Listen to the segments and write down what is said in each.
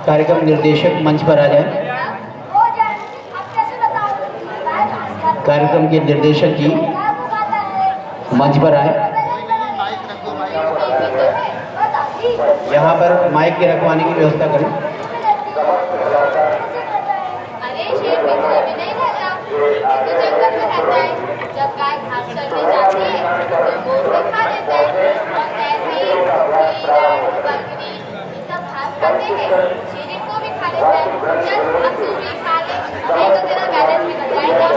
कार्यक्रम निर्देशक मंच पर आ जाए। कार्यक्रम के निर्देशक जी मंच पर आए। यहाँ पर माइक के रखवाने की व्यवस्था करें। अरे शेर पिंजरे में नहीं रहता, तो जंगल में रहता है। जब गाय घास चरने जाती है तो वो उसे खा लेता है। और ऐसे ही हीरा, बकरी ये सब घास खाते हैं, शेर इनको भी खा लेता है। चल अब तू भी खा ले, नहीं तो तेरा बैलेंस बिगड़ जाएगा।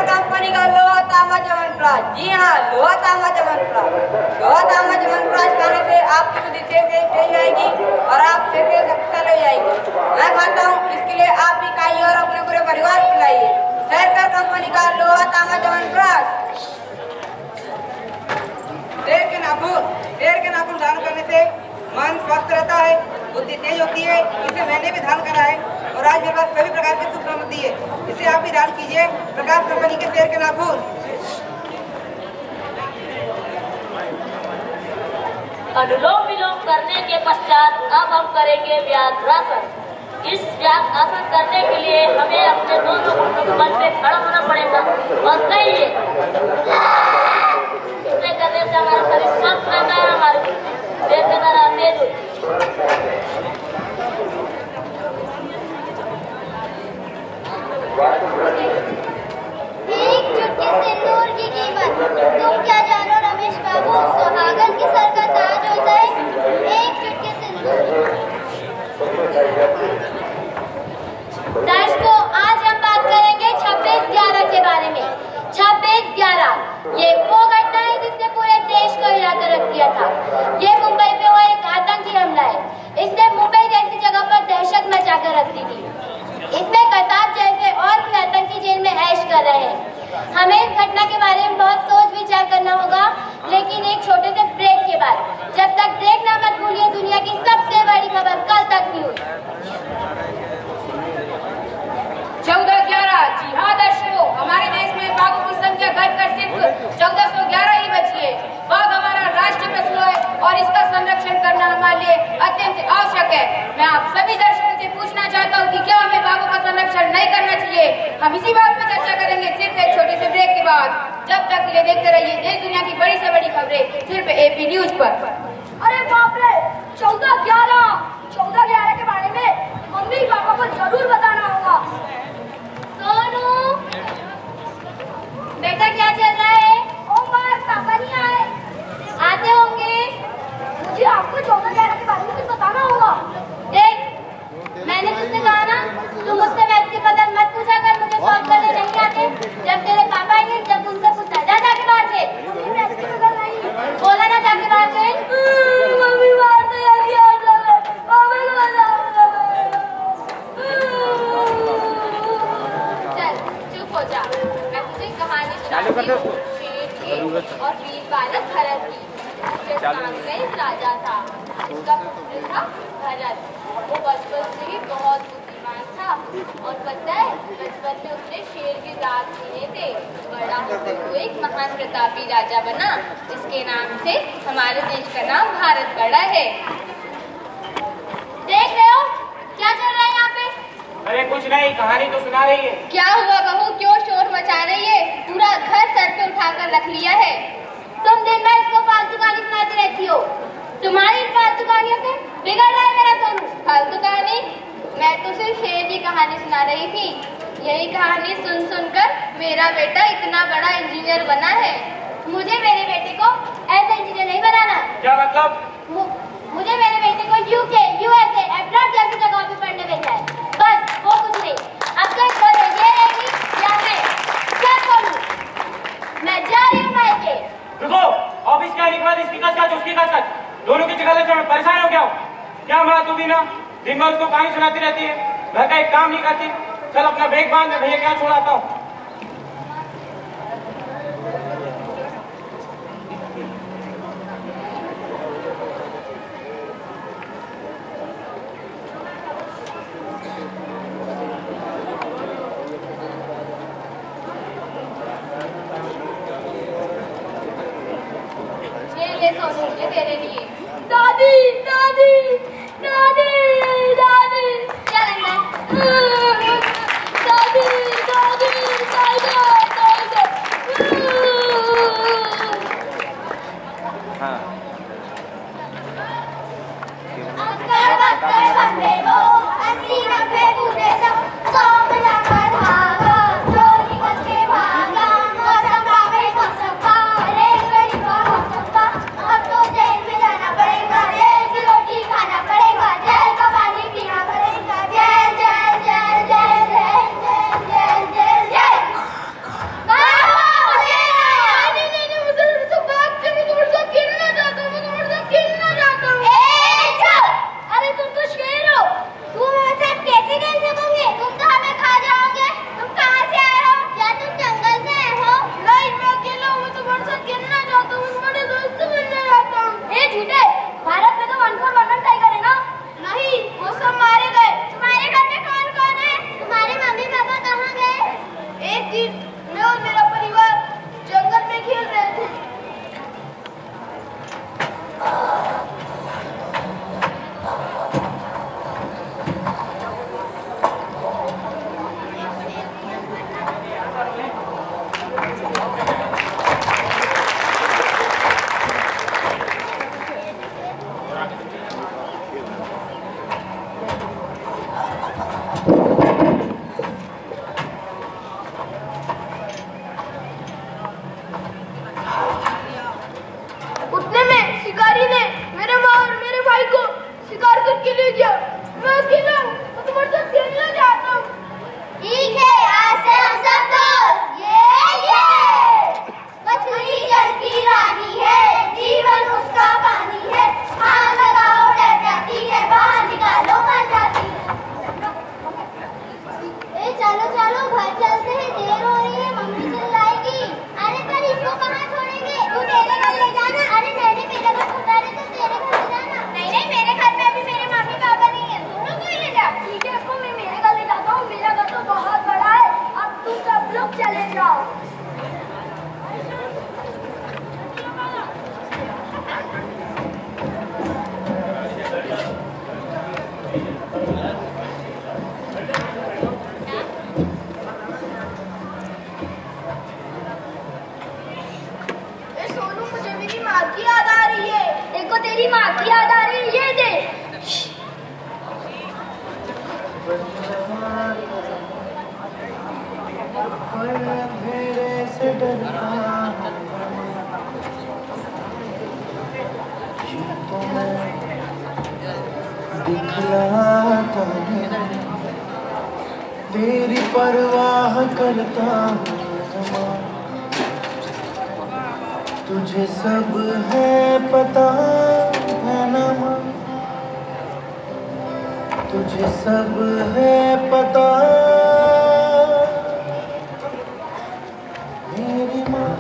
कंपनी का लोहा तांबा च्यवनप्राश। जी हाँ, लोहा तांबा च्यवनप्राश। लोहा तांबा च्यवनप्राश खाने से आपकी बुद्धि तेज जाएगी और आप फिर शक्तिशाली हो जाएगी। मैं खाता हूँ, इसके लिए आप भी खाइए और अपने पूरे परिवार को खिलाइए। शहर कंपनी का लोहा तांबा च्यवनप्राश। शेर के नाखून धारण करने से मन स्वस्थ रहता है, बुद्धि तेज होती है। इसे मैंने भी धारण करा है और आज मेरे पास सभी प्रकार की सुख समृद्धि है। इसे आप भी धारण कीजिए, प्रकाश कंपनी के शेर के नाखून। अनुलोम विलोम करने के पश्चात अब हम करेंगे व्याघ्रासन। इस व्याघ्रासन करने के लिए हमें अपने दोनों घुटनों के बल पे खड़ा होना पड़ेगा और कहिए। इसे करने से हमारा शरीर स्वस्थ रहता है, हमारी तेज होती है। एक चुटकी सिंदूर की कीमत तुम क्या जानो रमेश बाबू, सुहागन की सर का ताज होता है एक चुटकी सिंदूर। दर्शकों, आज हम बात करेंगे 26/11 के बारे में। 26/11 ये वो घटना है जिसने पूरे देश को हिला कर रख दिया था। ये मुंबई पे हुआ एक आतंकी हमला है। इसने मुंबई जैसी जगह पर दहशत मचा कर रख दी थी। इसमें कसाब जैसे और भी आतंकी जेल में ऐश कर रहे हैं। हमें इस घटना के बारे में बहुत सोच विचार करना होगा, लेकिन एक छोटे से ब्रेक के बाद। जब तक देखना मत भूलिए दुनिया की सबसे बड़ी खबर कल तक न्यूज। 14/11। जी हाँ दर्शकों, हमारे देश में बाघों की संख्या घटकर सिर्फ 1411 ही बची है। बाघ हमारा राष्ट्रीय पशु है और इसका संरक्षण करना हमारे लिए अत्यंत आवश्यक है। मैं आप सभी दर्शकों से पूछना चाहता हूँ कि क्या हमें बाघों का संरक्षण नहीं करना चाहिए? हम इसी बात पर चर्चा करेंगे सिर्फ एक छोटे से ब्रेक के बाद। जब तक के लिए देखते रहिए देश दुनिया की बड़ी से बड़ी खबरें सिर्फ AP न्यूज पर। अरे बाप रे, 14/11 के बारे में मम्मी पापा को जरूर बताना होगा। सोनू बेटा क्या चल रहा है? ओ माँ, पापा नहीं आए। आते होंगे। मुझे आपको 14/11 के बारे में कुछ बताना होगा। देख, मैंने तुझसे कहा ना, तू मुझसे व्यक्ति बदल मत पूछा कर, मुझे कॉल करने नहीं आते। जब तेरे पापा आएंगे जब उनसे पूछना, जा जाके बाहर से। व्यक्ति बदल नहीं बोला ना, जाके बाहर से। मम्मी बाहर से चल चुप हो जा, मैं तुझे कहानी सुनाती हूँ। शेर और वीर बालक भरत की। उसके सामने एक राजा था, उसका पुत्र था भरत। वो बचपन से ही बहुत बुद्धिमान था और पता है बचपन में उसने शेर के दांत छीने थे। बड़ा होते हुए एक महान प्रतापी राजा बना, जिसके नाम से हमारे देश का नाम भारत पड़ा है। देख रहे हो क्या चल रहा है यहाँ पे? अरे कुछ नहीं, कहानी तो सुना रही है। क्या हुआ बहू, क्यों शोर मचा रही है? पूरा घर सर पे उठाकर रख लिया है। तुम दिन भर इसको फालतू कहानी सुनाती रहती हो। तुम्हारी फालतू कहानियों से बिगड़ रहा है मेरा सोनू। फालतू कहानी? मैं तो सिर्फ शेर की कहानी सुना रही थी। यही कहानी सुन सुनकर मेरा बेटा इतना बड़ा इंजीनियर बना है। मुझे मेरे बेटे को ऐसा इंजीनियर नहीं बनाना। क्या मतलब? मुझे मेरे बेटे को UK, USA, अब्रॉड जैसी जगह पे पढ़ने भेजा है। बस, वो कुछ नहीं। अब तो बोलो ये रहेगी या मैं? क्या करूं? मैं जा रही हूँ मायके। रुको, ऑफिस के आने के बाद इसकी कच उसकी कच दोनों की जगह से मैं परेशान हो गया हूँ। क्या मारा तू भी ना, दिन भर उसको कहानी सुनाती रहती है, घर का एक काम नहीं करती। चल अपना बैग बांध, मैं भैया क्या छोड़ाता हूँ। दादी दादी क्या करना है? दादी दादी हाँ तेरी माँ की याद आ रही है, ये दे। अंधेरे से डरता तो मैं दिखलाता है, तेरी परवाह करता हूँ, तुझे सब है पता है ना माँ, तुझे सब है पता मेरी माँ।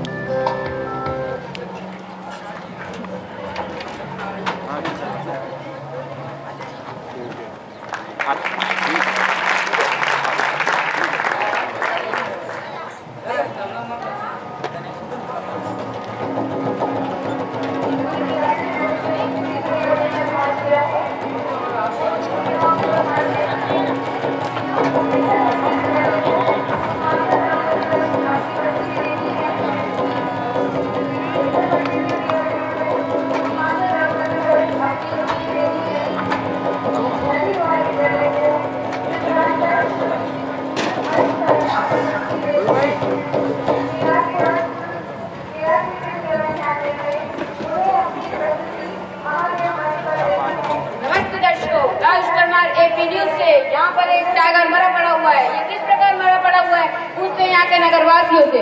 यहाँ पर एक टाइगर मरा पड़ा हुआ है, ये किस प्रकार मरा पड़ा हुआ है पूछते हैं यहाँ के नगरवासियों से।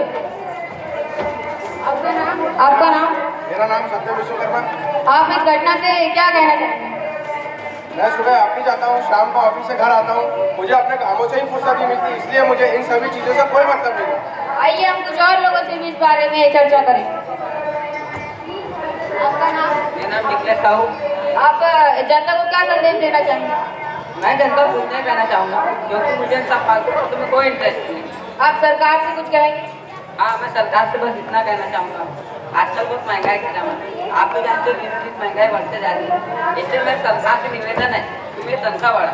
आपका नाम? आपका नाम? मेरा नाम सत्य विश्वकर्मा। आप इस घटना से क्या कहना चाहेंगे? मैं सुबह ऑफिस जाता हूँ, शाम को ऑफिस से घर आता हूँ, मुझे अपने कामों से ही फुर्सत नहीं मिलती, इसलिए मुझे इन सभी चीजों से कोई मतलब नहीं है। आइए हम कुछ और लोगों से भी इस बारे में चर्चा करें। आपका नाम? मेरा नाम निखिलेश साहू। आप जनता को क्या संदेश देना चाहेंगे? मैं जनता को कुछ नहीं कहना चाहूँगा, क्योंकि मुझे इन सब बातों में कोई इंटरेस्ट नहीं। आप सरकार से कुछ कहेंगे? हाँ, मैं सरकार से बस इतना कहना चाहूँगा आजकल बहुत महंगाई का जमाना है। आप तो जानते हो दिन महंगाई बढ़ते जा रही है। इसलिए मेरे सरकार से निवेदन है कि मेरी तनख्वाह बढ़ा।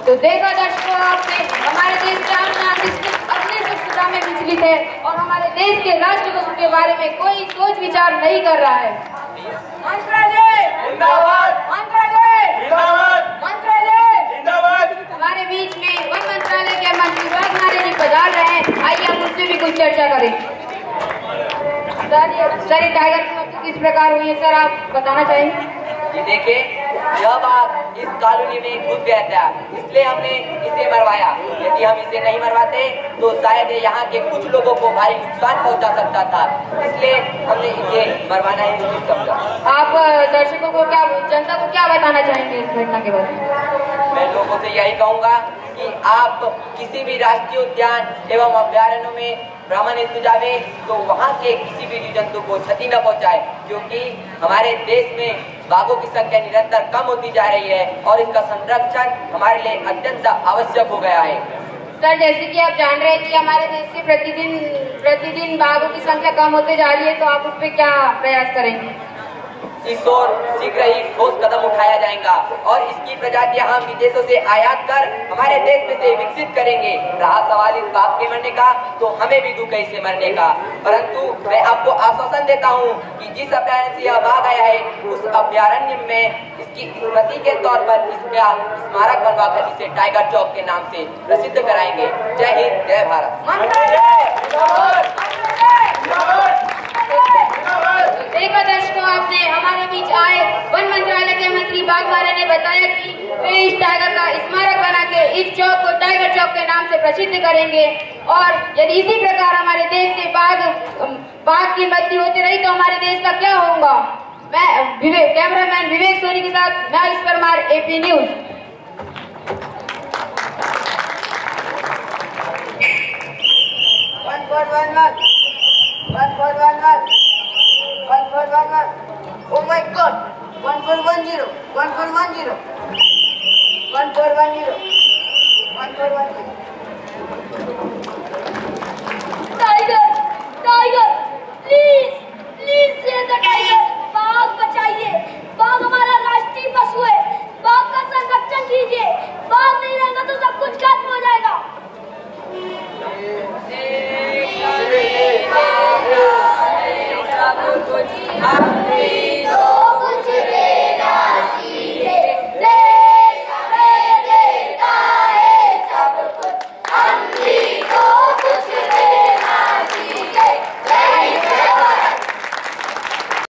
तो देखा दर्शकों आपने, हमारे देश के आम नागरिक अपनी सुख सुविधा में विचलित है और हमारे देश के राष्ट्रपति के बारे में कोई सोच विचार नहीं कर रहा है। हमारे बीच में वन मंत्रालय के मंत्री वाघमारे जी पधार रहे हैं। आइए हम उनसे भी कुछ चर्चा करें। सर, टाइगर की मृत्यु किस प्रकार हुई है सर, आप बताना चाहेंगे? जी देखिए, यह बात इस कॉलोनी में घुस गया था, इसलिए हमने इसे मरवाया। यदि हम इसे नहीं मरवाते तो शायद यहाँ के कुछ लोगों को भारी नुकसान पहुँचा सकता था, इसलिए हमने इसे मरवाना ही उचित समझा। आप दर्शकों को क्या, जनता को क्या बताना चाहेंगे इस घटना के बारे में? मैं लोगों से यही कहूँगा कि आप किसी भी राष्ट्रीय उद्यान एवं अभ्यारण्यों में भ्रमण हेतु जावे तो वहाँ के किसी भी जीव जंतु को क्षति न पहुँचाए, क्योंकि हमारे देश में बाघों की संख्या निरंतर कम होती जा रही है और इसका संरक्षण हमारे लिए अत्यंत आवश्यक हो गया है। सर, जैसे कि आप जान रहे हैं कि हमारे देश से प्रतिदिन बाघों की संख्या कम होते जा रही है, तो आप उस पर क्या प्रयास करेंगे? इस ओर शीघ्र ही ठोस कदम उठाया जाएगा और इसकी प्रजातियां हम विदेशों से आयात कर हमारे देश में से विकसित करेंगे। रहा सवाल इस बाघ के मरने का, तो हमें भी दुख है इसे मरने का, परंतु मैं आपको आश्वासन देता हूं कि जिस अभ्यारण्य से यह बाघ आया है उस अभ्यारण्य में इसकी स्मृति के तौर पर इसका स्मारक बनवाकर इसे टाइगर चौक के नाम से प्रसिद्ध कराएंगे। जय हिंद, जय भारत। देखा दर्शकों आपने, हमारे बीच आए वन मंत्रालय के मंत्री वाघमारे ने बताया कि वे इस टाइगर का स्मारक बना के इस चौक को टाइगर चौक के नाम से प्रसिद्ध करेंगे और यदि इसी प्रकार हमारे देश से बाघ की मृत्यु होती रही तो हमारे देश का क्या होगा। मैं कैमरामैन विवेक सोनी के साथ मैं Ayush Parmar, AP news. Oh my God! 1410, 1410, 1410, 1410. Tiger, please save the tiger. बाघ बचाइए। बाघ हमारा राष्ट्रीय पशु है। बाघ का संरक्षण कीजिए। बाघ नहीं रहेगा तो सब कुछ खत्म हो जाएगा। सब कुछ